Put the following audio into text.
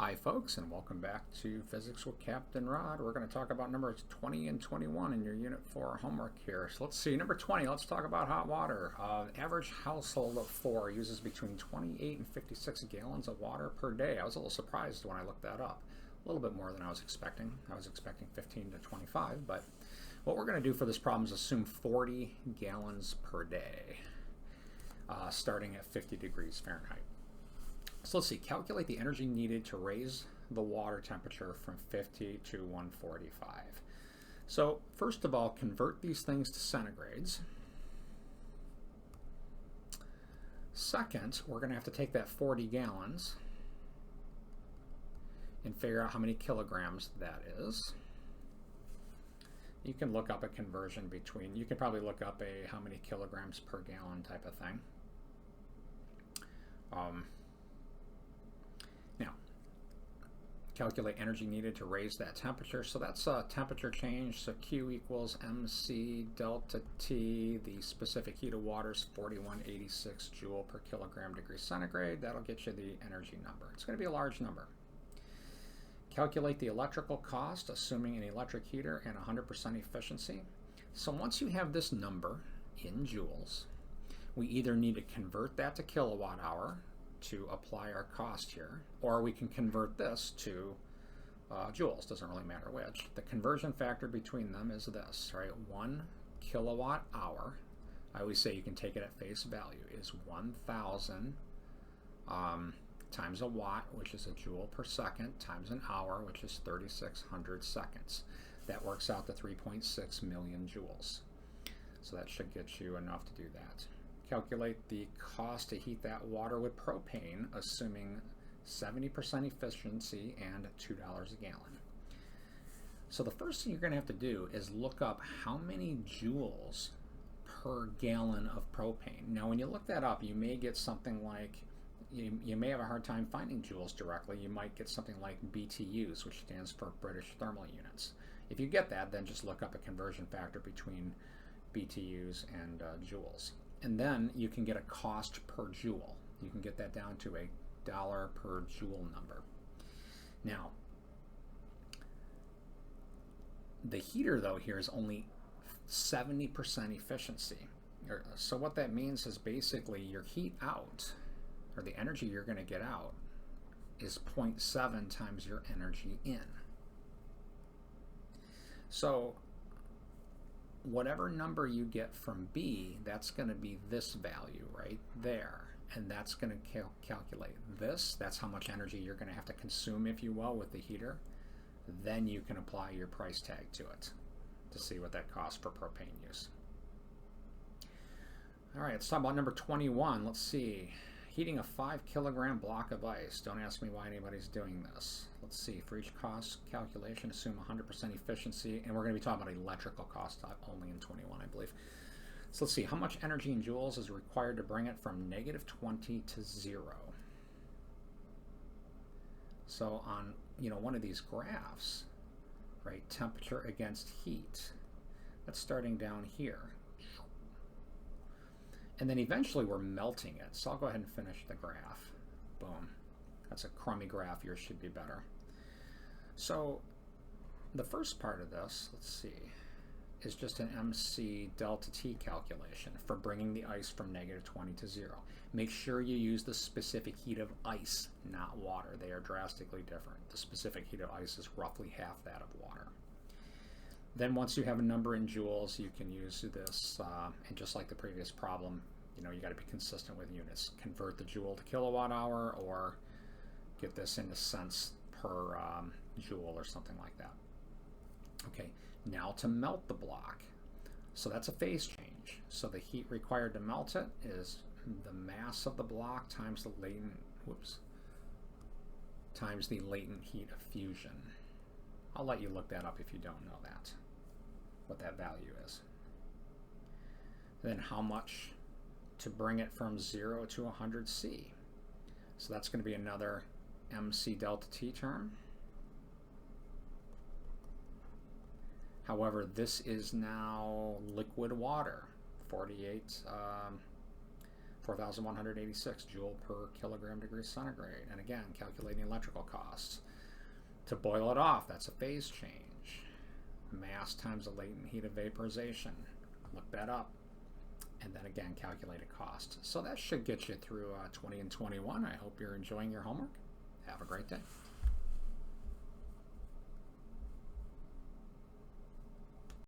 Hi folks, and welcome back to Physics with Captain Rod. We're going to talk about numbers 20 and 21 in your Unit 4 homework here. So let's see, number 20, let's talk about hot water. Average household of 4 uses between 28 and 56 gallons of water per day. I was a little surprised when I looked that up. A little bit more than I was expecting. I was expecting 15 to 25, but what we're going to do for this problem is assume 40 gallons per day, starting at 50 degrees Fahrenheit. So let's see, calculate the energy needed to raise the water temperature from 50 to 145. So first of all, convert these things to centigrades. Second, we're going to have to take that 40 gallons and figure out how many kilograms that is. You can look up a conversion between, you can probably look up a how many kilograms per gallon type of thing. Now, calculate energy needed to raise that temperature. So that's a temperature change. So Q equals MC delta T. The specific heat of water is 4186 joule per kilogram degree centigrade. That'll get you the energy number. It's going to be a large number. Calculate the electrical cost, assuming an electric heater and 100% efficiency. So once you have this number in joules, we either need to convert that to kilowatt hour to apply our cost here, or we can convert this to joules. Doesn't really matter which. The conversion factor between them is this, right? 1 kilowatt hour, I always say you can take it at face value, is 1,000 times a watt, which is a joule per second, times an hour, which is 3,600 seconds. That works out to 3.6 million joules. So that should get you enough to do that. Calculate the cost to heat that water with propane, assuming 70% efficiency and $2 a gallon. So the first thing you're going to have to do is look up how many joules per gallon of propane. Now when you look that up, you may get something like, you may have a hard time finding joules directly. You might get something like BTUs, which stands for British Thermal Units. If you get that, then just look up a conversion factor between BTUs and joules. And then you can get a cost per joule. You can get that down to a $1 per joule number. Now, the heater though here is only 70% efficiency. So what that means is basically your heat out, or the energy you're going to get out, is 0.7 times your energy in. So whatever number you get from B, that's going to be this value right there. And that's going to calculate this. That's how much energy you're going to have to consume, if you will, with the heater. Then you can apply your price tag to it to see what that costs for propane use. All right, let's talk about number 21. Let's see. Heating a 5 kilogram block of ice. Don't ask me why anybody's doing this. Let's see, for each cost calculation, assume 100% efficiency, and we're going to be talking about electrical cost only in 21, I believe. So let's see, how much energy in joules is required to bring it from -20 to 0? So on, one of these graphs, right, temperature against heat, that's starting down here. And then eventually we're melting it. So I'll go ahead and finish the graph. Boom. That's a crummy graph. Yours should be better. So the first part of this, let's see, is just an MC delta T calculation for bringing the ice from -20 to 0. Make sure you use the specific heat of ice, not water. They are drastically different. The specific heat of ice is roughly half that of water. Then once you have a number in joules, you can use this, and just like the previous problem, you got to be consistent with units. Convert the joule to kilowatt hour, or get this into cents per joule or something like that. Okay, now to melt the block. So that's a phase change. So the heat required to melt it is the mass of the block times the latent, times the latent heat of fusion. I'll let you look that up if you don't know that, what that value is. Then how much to bring it from 0 to 100 C. So that's going to be another MC delta T term. However, this is now liquid water, 4,186 joule per kilogram degree centigrade. And again, calculating electrical costs. To boil it off, that's a phase change. Mass times the latent heat of vaporization. Look that up. And then again, calculated cost. So that should get you through 20 and 21. I hope you're enjoying your homework. Have a great day.